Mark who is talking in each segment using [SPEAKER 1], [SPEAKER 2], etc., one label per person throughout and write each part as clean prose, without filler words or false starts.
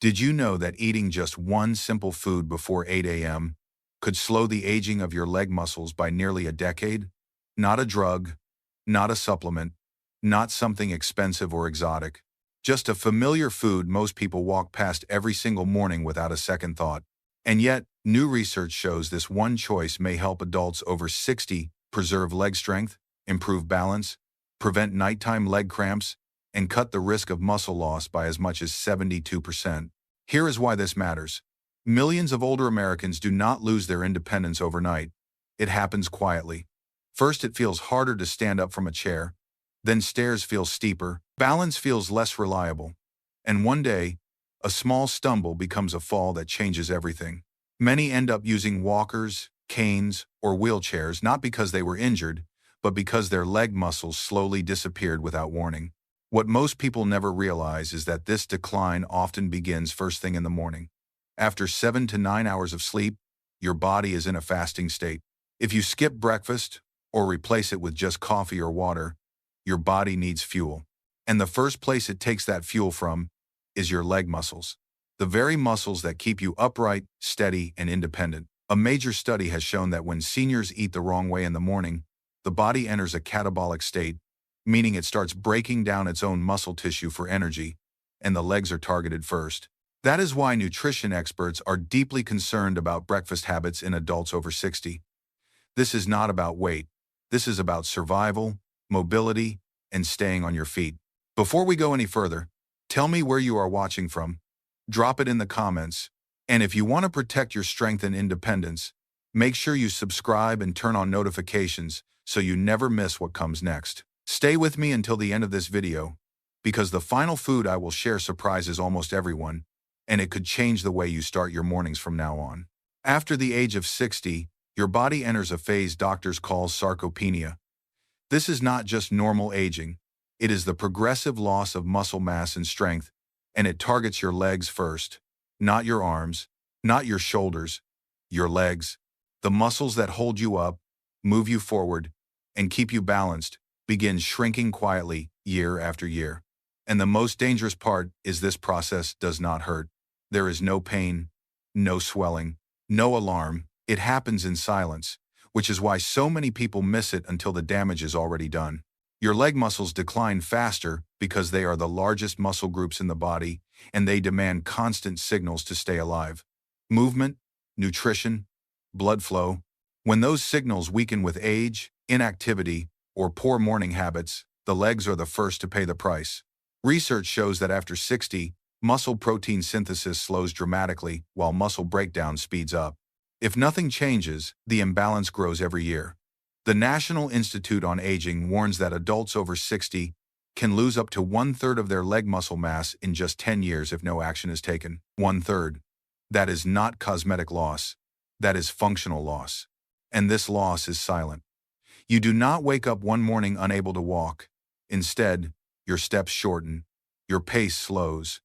[SPEAKER 1] Did you know that eating just one simple food before 8 a.m. could slow the aging of your leg muscles by nearly a decade? Not a drug, not a supplement, not something expensive or exotic. Just a familiar food most people walk past every single morning without a second thought. And yet, new research shows this one choice may help adults over 60 preserve leg strength, improve balance, prevent nighttime leg cramps, and cut the risk of muscle loss by as much as 72%. Here is why this matters. Millions of older Americans do not lose their independence overnight. It happens quietly. First, it feels harder to stand up from a chair. Then stairs feel steeper, balance feels less reliable. And one day, a small stumble becomes a fall that changes everything. Many end up using walkers, canes, or wheelchairs not because they were injured, but because their leg muscles slowly disappeared without warning. What most people never realize is that this decline often begins first thing in the morning. After 7 to 9 hours of sleep, your body is in a fasting state. If you skip breakfast or replace it with just coffee or water, your body needs fuel. And the first place it takes that fuel from is your leg muscles. The very muscles that keep you upright, steady, and independent. A major study has shown that when seniors eat the wrong way in the morning, the body enters a catabolic state, meaning it starts breaking down its own muscle tissue for energy, and the legs are targeted first. That is why nutrition experts are deeply concerned about breakfast habits in adults over 60. This is not about weight. This is about survival, mobility, and staying on your feet. Before we go any further, tell me where you are watching from. Drop it in the comments. And if you want to protect your strength and independence, make sure you subscribe and turn on notifications so you never miss what comes next. Stay with me until the end of this video, because the final food I will share surprises almost everyone, and it could change the way you start your mornings from now on. After the age of 60, your body enters a phase doctors call sarcopenia. This is not just normal aging. It is the progressive loss of muscle mass and strength, and it targets your legs first. Not your arms, not your shoulders, your legs. The muscles that hold you up, move you forward, and keep you balanced begins shrinking quietly year after year. And the most dangerous part is this process does not hurt. There is no pain, no swelling, no alarm. It happens in silence, which is why so many people miss it until the damage is already done. Your leg muscles decline faster because they are the largest muscle groups in the body, and they demand constant signals to stay alive. Movement, nutrition, blood flow. When those signals weaken with age, inactivity, or poor morning habits, the legs are the first to pay the price. Research shows that after 60, muscle protein synthesis slows dramatically while muscle breakdown speeds up. If nothing changes, the imbalance grows every year. The National Institute on Aging warns that adults over 60 can lose up to 1/3 of their leg muscle mass in just 10 years if no action is taken. 1/3. That is not cosmetic loss. That is functional loss. And this loss is silent. You do not wake up one morning unable to walk. Instead, your steps shorten. Your pace slows.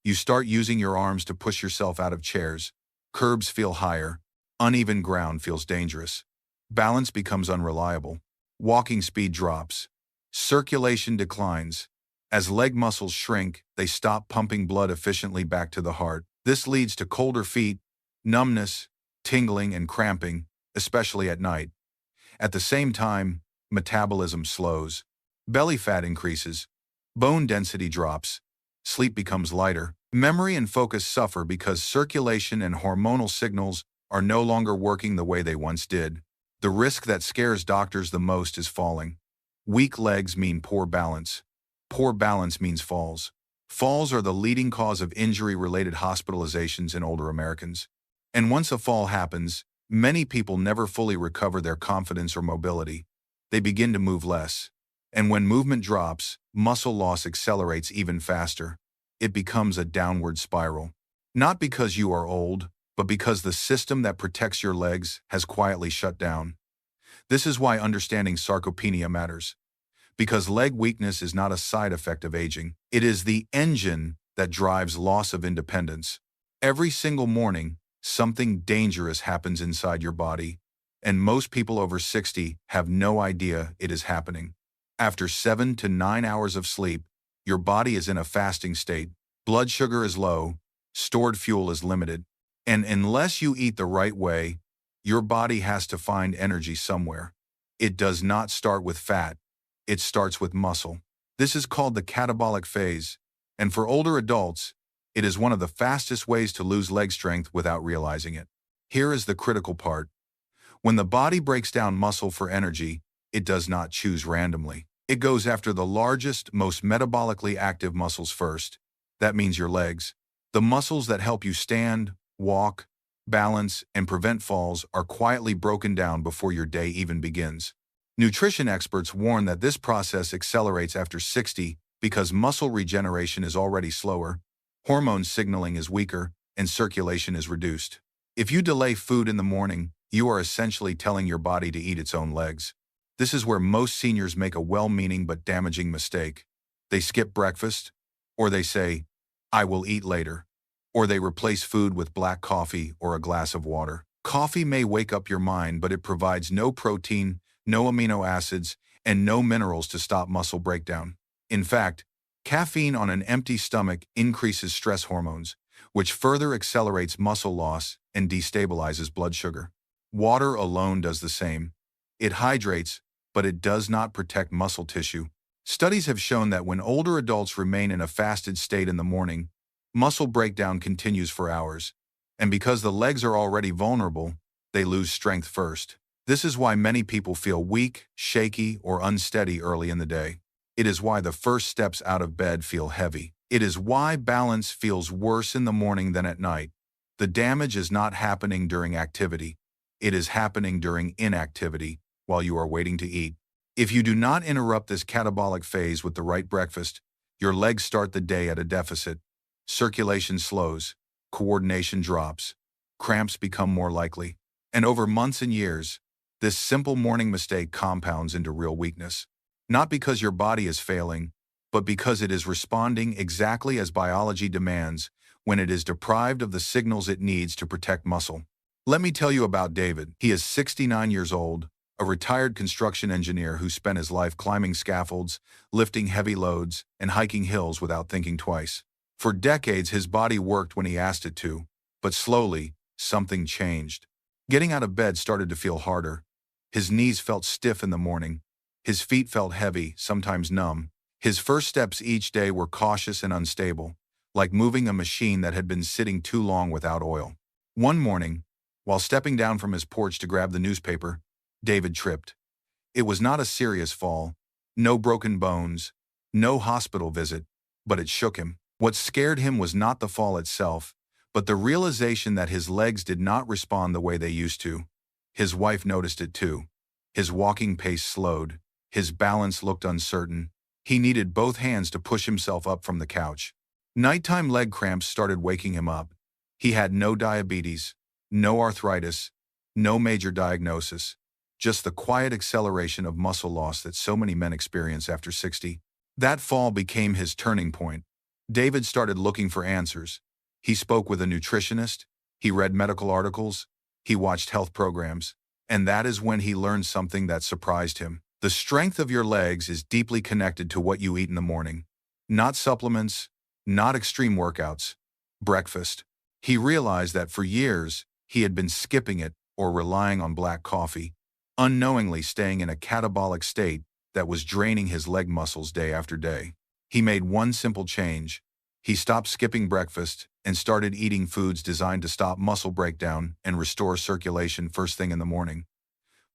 [SPEAKER 1] You start using your arms to push yourself out of chairs. Curbs feel higher. Uneven ground feels dangerous. Balance becomes unreliable. Walking speed drops. Circulation declines. As leg muscles shrink, they stop pumping blood efficiently back to the heart. This leads to colder feet, numbness, tingling, and cramping, especially at night. At the same time, metabolism slows. Belly fat increases. Bone density drops. Sleep becomes lighter. Memory and focus suffer because circulation and hormonal signals are no longer working the way they once did. The risk that scares doctors the most is falling. Weak legs mean poor balance. Poor balance means falls. Falls are the leading cause of injury-related hospitalizations in older Americans. And once a fall happens, many people never fully recover their confidence or mobility. They begin to move less. And when movement drops, muscle loss accelerates even faster. It becomes a downward spiral. Not because you are old, but because the system that protects your legs has quietly shut down. This is why understanding sarcopenia matters. Because leg weakness is not a side effect of aging. It is the engine that drives loss of independence. Every single morning, something dangerous happens inside your body, and most people over 60 have no idea it is happening. After 7 to 9 hours of sleep, your body is in a fasting state. Blood sugar is low, Stored fuel is limited. And unless you eat the right way, your body has to find energy somewhere. It does not start with fat. It starts with muscle. This is called the catabolic phase, and for older adults, it is one of the fastest ways to lose leg strength without realizing it. Here is the critical part. When the body breaks down muscle for energy, it does not choose randomly. It goes after the largest, most metabolically active muscles first. That means your legs. The muscles that help you stand, walk, balance, and prevent falls are quietly broken down before your day even begins. Nutrition experts warn that this process accelerates after 60 because muscle regeneration is already slower, hormone signaling is weaker, and circulation is reduced. If you delay food in the morning, you are essentially telling your body to eat its own legs. This is where most seniors make a well-meaning but damaging mistake. They skip breakfast, or they say, "I will eat later," or they replace food with black coffee or a glass of water. Coffee may wake up your mind, but it provides no protein, no amino acids, and no minerals to stop muscle breakdown. In fact, caffeine on an empty stomach increases stress hormones, which further accelerates muscle loss and destabilizes blood sugar. Water alone does the same. It hydrates, but it does not protect muscle tissue. Studies have shown that when older adults remain in a fasted state in the morning, muscle breakdown continues for hours. And because the legs are already vulnerable, they lose strength first. This is why many people feel weak, shaky, or unsteady early in the day. It is why the first steps out of bed feel heavy. It is why balance feels worse in the morning than at night. The damage is not happening during activity. It is happening during inactivity while you are waiting to eat. If you do not interrupt this catabolic phase with the right breakfast, your legs start the day at a deficit. Circulation slows, coordination drops, cramps become more likely. And over months and years, this simple morning mistake compounds into real weakness. Not because your body is failing, but because it is responding exactly as biology demands when it is deprived of the signals it needs to protect muscle. Let me tell you about David. He is 69 years old, a retired construction engineer who spent his life climbing scaffolds, lifting heavy loads, and hiking hills without thinking twice. For decades, his body worked when he asked it to, but slowly, something changed. Getting out of bed started to feel harder. His knees felt stiff in the morning. His feet felt heavy, sometimes numb. His first steps each day were cautious and unstable, like moving a machine that had been sitting too long without oil. One morning, while stepping down from his porch to grab the newspaper, David tripped. It was not a serious fall, no broken bones, no hospital visit, but it shook him. What scared him was not the fall itself, but the realization that his legs did not respond the way they used to. His wife noticed it too. His walking pace slowed. His balance looked uncertain. He needed both hands to push himself up from the couch. Nighttime leg cramps started waking him up. He had no diabetes, no arthritis, no major diagnosis, just the quiet acceleration of muscle loss that so many men experience after 60. That fall became his turning point. David started looking for answers. He spoke with a nutritionist, he read medical articles, he watched health programs, and that is when he learned something that surprised him. The strength of your legs is deeply connected to what you eat in the morning. Not supplements, not extreme workouts. Breakfast. He realized that for years, he had been skipping it or relying on black coffee, unknowingly staying in a catabolic state that was draining his leg muscles day after day. He made one simple change. He stopped skipping breakfast and started eating foods designed to stop muscle breakdown and restore circulation first thing in the morning.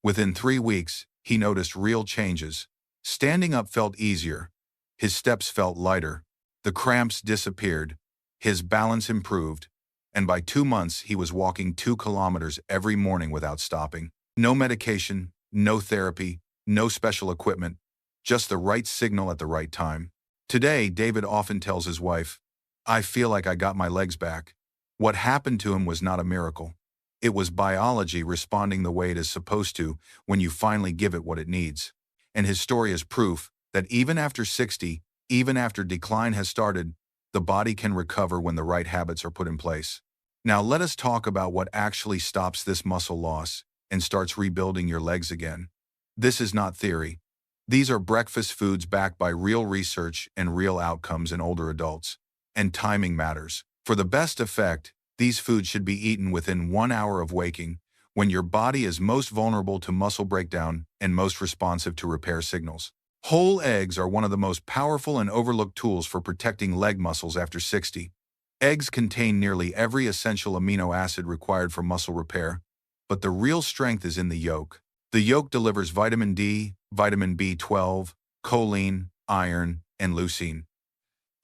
[SPEAKER 1] Within 3 weeks, he noticed real changes. Standing up felt easier. His steps felt lighter. The cramps disappeared. His balance improved. And by 2 months, he was walking 2 kilometers every morning without stopping. No medication, no therapy, no special equipment, just the right signal at the right time. Today, David often tells his wife, "I feel like I got my legs back." What happened to him was not a miracle. It was biology responding the way it is supposed to when you finally give it what it needs. And his story is proof that even after 60, even after decline has started, the body can recover when the right habits are put in place. Now let us talk about what actually stops this muscle loss and starts rebuilding your legs again. This is not theory. These are breakfast foods backed by real research and real outcomes in older adults. And timing matters. For the best effect, these foods should be eaten within 1 hour of waking, when your body is most vulnerable to muscle breakdown and most responsive to repair signals. Whole eggs are one of the most powerful and overlooked tools for protecting leg muscles after 60. Eggs contain nearly every essential amino acid required for muscle repair, but the real strength is in the yolk. The yolk delivers vitamin D, vitamin B12, choline, iron, and leucine.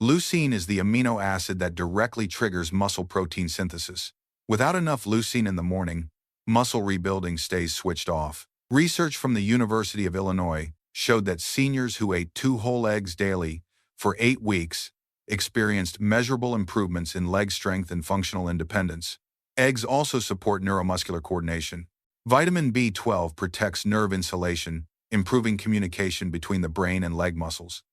[SPEAKER 1] Leucine is the amino acid that directly triggers muscle protein synthesis. Without enough leucine in the morning, muscle rebuilding stays switched off. Research from the University of Illinois showed that seniors who ate 2 whole eggs daily for 8 weeks experienced measurable improvements in leg strength and functional independence. Eggs also support neuromuscular coordination. Vitamin B12 protects nerve insulation, improving communication between the brain and leg muscles.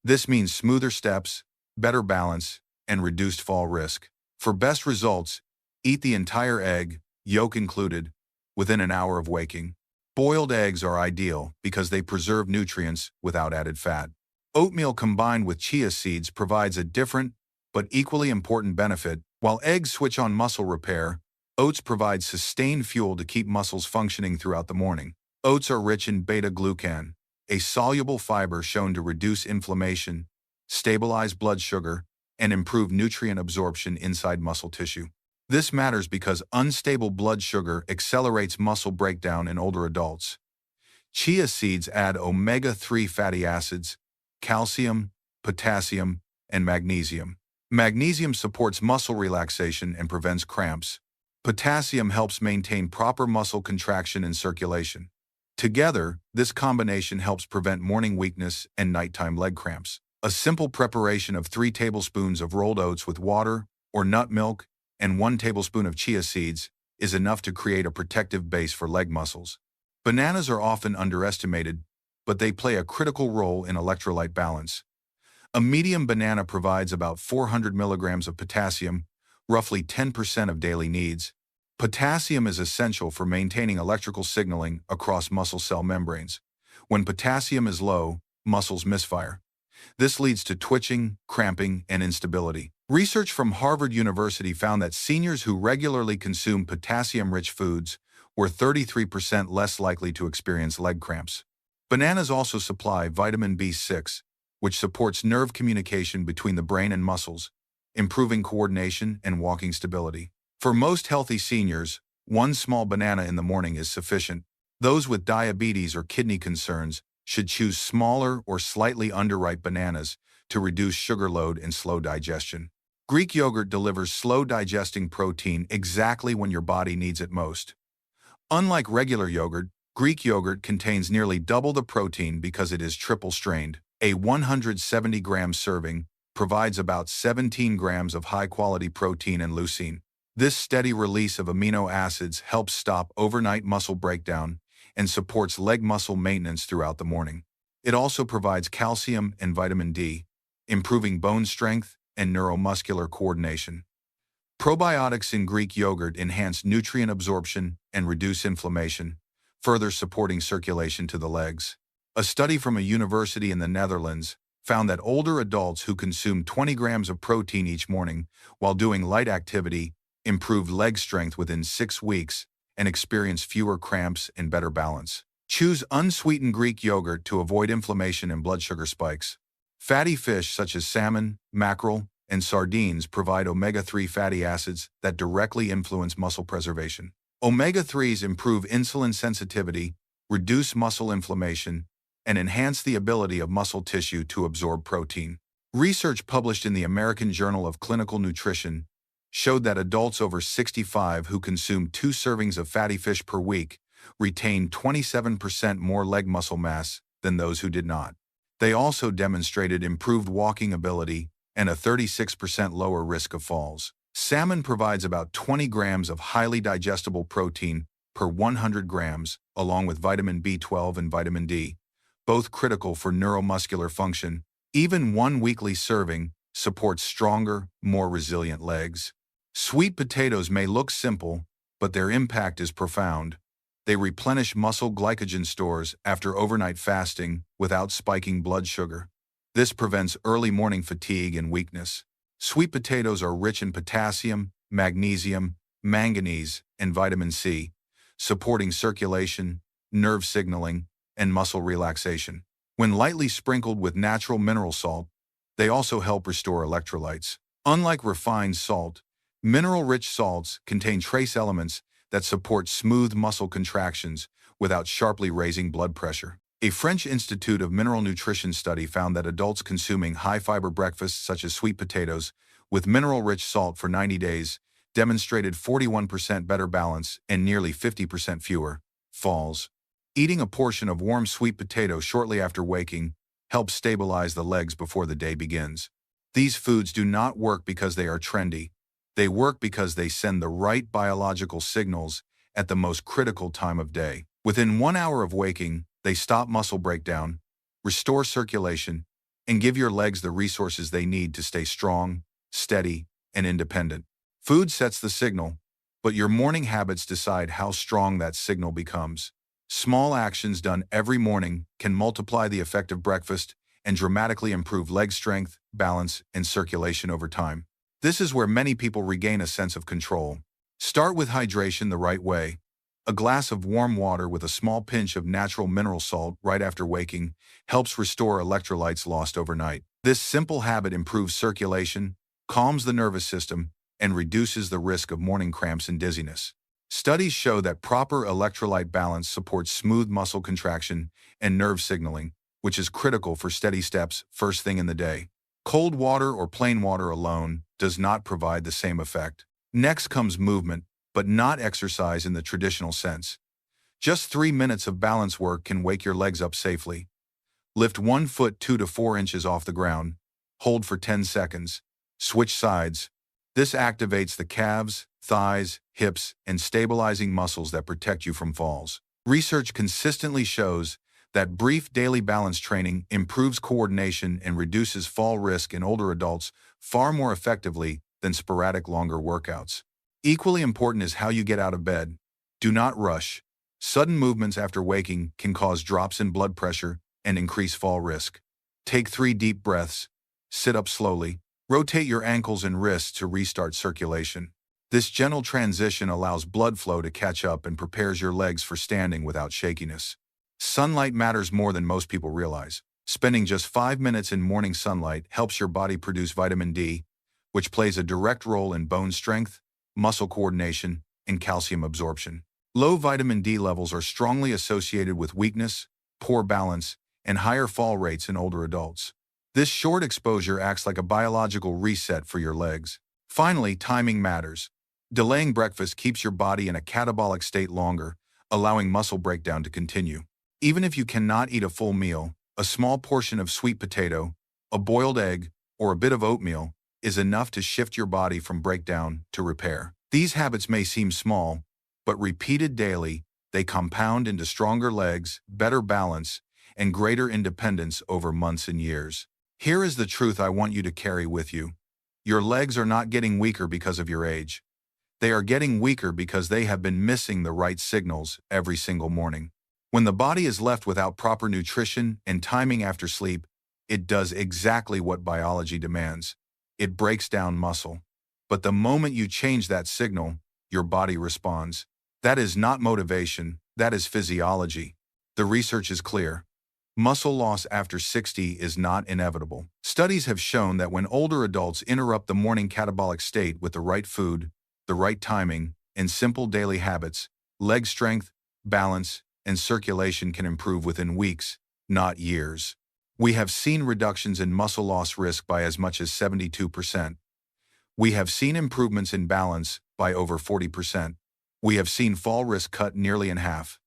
[SPEAKER 1] This means smoother steps, better balance, and reduced fall risk. For best results, eat the entire egg, yolk included, within an hour of waking. Boiled eggs are ideal because they preserve nutrients without added fat. Oatmeal combined with chia seeds provides a different but equally important benefit. While eggs switch on muscle repair, oats provide sustained fuel to keep muscles functioning throughout the morning. Oats are rich in beta-glucan, a soluble fiber shown to reduce inflammation, stabilize blood sugar, and improve nutrient absorption inside muscle tissue. This matters because unstable blood sugar accelerates muscle breakdown in older adults. Chia seeds add omega-3 fatty acids, calcium, potassium, and magnesium. Magnesium supports muscle relaxation and prevents cramps. Potassium helps maintain proper muscle contraction and circulation. Together, this combination helps prevent morning weakness and nighttime leg cramps. A simple preparation of 3 tablespoons of rolled oats with water or nut milk and 1 tablespoon of chia seeds is enough to create a protective base for leg muscles. Bananas are often underestimated, but they play a critical role in electrolyte balance. A medium banana provides about 400 milligrams of potassium, roughly 10% of daily needs. Potassium is essential for maintaining electrical signaling across muscle cell membranes. When potassium is low, muscles misfire. This leads to twitching, cramping, and instability. Research from Harvard University found that seniors who regularly consume potassium-rich foods were 33% less likely to experience leg cramps. Bananas also supply vitamin B6, which supports nerve communication between the brain and muscles, improving coordination and walking stability. For most healthy seniors, 1 small banana in the morning is sufficient. Those with diabetes or kidney concerns should choose smaller or slightly underripe bananas to reduce sugar load and slow digestion. Greek yogurt delivers slow-digesting protein exactly when your body needs it most. Unlike regular yogurt, Greek yogurt contains nearly double the protein because it is triple-strained. A 170-gram serving provides about 17 grams of high-quality protein and leucine. This steady release of amino acids helps stop overnight muscle breakdown and supports leg muscle maintenance throughout the morning. It also provides calcium and vitamin D, improving bone strength and neuromuscular coordination. Probiotics in Greek yogurt enhance nutrient absorption and reduce inflammation, further supporting circulation to the legs. A study from a university in the Netherlands found that older adults who consumed 20 grams of protein each morning while doing light activity improved leg strength within 6 weeks and experienced fewer cramps and better balance. Choose unsweetened Greek yogurt to avoid inflammation and blood sugar spikes. Fatty fish such as salmon, mackerel, and sardines provide omega-3 fatty acids that directly influence muscle preservation. Omega-3s improve insulin sensitivity, reduce muscle inflammation, and enhance the ability of muscle tissue to absorb protein. Research published in the American Journal of Clinical Nutrition showed that adults over 65 who consume 2 servings of fatty fish per week retained 27% more leg muscle mass than those who did not. They also demonstrated improved walking ability and a 36% lower risk of falls. Salmon provides about 20 grams of highly digestible protein per 100 grams, along with vitamin B12 and vitamin D, both critical for neuromuscular function. Even 1 weekly serving supports stronger, more resilient legs. Sweet potatoes may look simple, but their impact is profound. They replenish muscle glycogen stores after overnight fasting without spiking blood sugar. This prevents early morning fatigue and weakness. Sweet potatoes are rich in potassium, magnesium, manganese, and vitamin C, supporting circulation, nerve signaling, and muscle relaxation. When lightly sprinkled with natural mineral salt, they also help restore electrolytes. Unlike refined salt, mineral-rich salts contain trace elements that support smooth muscle contractions without sharply raising blood pressure. A French Institute of Mineral Nutrition study found that adults consuming high-fiber breakfasts such as sweet potatoes with mineral-rich salt for 90 days demonstrated 41% better balance and nearly 50% fewer falls. Eating a portion of warm sweet potato shortly after waking helps stabilize the legs before the day begins. These foods do not work because they are trendy. They work because they send the right biological signals at the most critical time of day. Within 1 hour of waking, they stop muscle breakdown, restore circulation, and give your legs the resources they need to stay strong, steady, and independent. Food sets the signal, but your morning habits decide how strong that signal becomes. Small actions done every morning can multiply the effect of breakfast and dramatically improve leg strength, balance, and circulation over time. This is where many people regain a sense of control. Start with hydration the right way. A glass of warm water with a small pinch of natural mineral salt right after waking helps restore electrolytes lost overnight. This simple habit improves circulation, calms the nervous system, and reduces the risk of morning cramps and dizziness. Studies show that proper electrolyte balance supports smooth muscle contraction and nerve signaling, which is critical for steady steps first thing in the day. Cold water or plain water alone does not provide the same effect. Next comes movement, but not exercise in the traditional sense. Just 3 minutes of balance work can wake your legs up safely. Lift 1 foot 2 to 4 inches off the ground. Hold for 10 seconds. Switch sides. This activates the calves, thighs, hips, and stabilizing muscles that protect you from falls. Research consistently shows that brief daily balance training improves coordination and reduces fall risk in older adults far more effectively than sporadic longer workouts. Equally important is how you get out of bed. Do not rush. Sudden movements after waking can cause drops in blood pressure and increase fall risk. Take 3 deep breaths. Sit up slowly. Rotate your ankles and wrists to restart circulation. This gentle transition allows blood flow to catch up and prepares your legs for standing without shakiness. Sunlight matters more than most people realize. Spending just 5 minutes in morning sunlight helps your body produce vitamin D, which plays a direct role in bone strength, muscle coordination, and calcium absorption. Low vitamin D levels are strongly associated with weakness, poor balance, and higher fall rates in older adults. This short exposure acts like a biological reset for your legs. Finally, timing matters. Delaying breakfast keeps your body in a catabolic state longer, allowing muscle breakdown to continue. Even if you cannot eat a full meal, a small portion of sweet potato, a boiled egg, or a bit of oatmeal is enough to shift your body from breakdown to repair. These habits may seem small, but repeated daily, they compound into stronger legs, better balance, and greater independence over months and years. Here is the truth I want you to carry with you. Your legs are not getting weaker because of your age. They are getting weaker because they have been missing the right signals every single morning. When the body is left without proper nutrition and timing after sleep, it does exactly what biology demands. It breaks down muscle. But the moment you change that signal, your body responds. That is not motivation, that is physiology. The research is clear. Muscle loss after 60 is not inevitable. Studies have shown that when older adults interrupt the morning catabolic state with the right food, the right timing, and simple daily habits, leg strength, balance, and circulation can improve within weeks, not years. We have seen reductions in muscle loss risk by as much as 72%. We have seen improvements in balance by over 40%. We have seen fall risk cut nearly in half.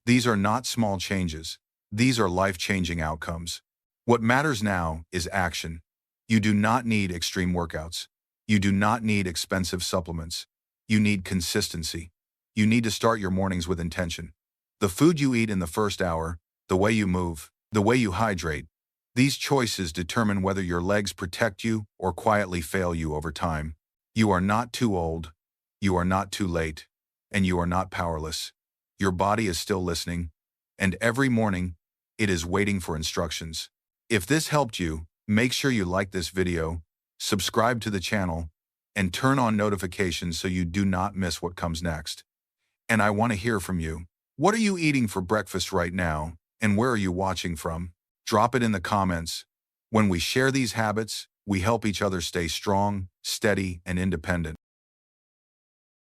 [SPEAKER 1] These are not small changes. These are life-changing outcomes. What matters now is action. You do not need extreme workouts. You do not need expensive supplements. You need consistency. You need to start your mornings with intention. The food you eat in the first hour, the way you move, the way you hydrate, these choices determine whether your legs protect you or quietly fail you over time. You are not too old, you are not too late, and you are not powerless. Your body is still listening, and every morning, it is waiting for instructions. If this helped you, make sure you like this video, subscribe to the channel, and turn on notifications so you do not miss what comes next. And I want to hear from you. What are you eating for breakfast right now, and where are you watching from? Drop it in the comments. When we share these habits, we help each other stay strong, steady, and independent.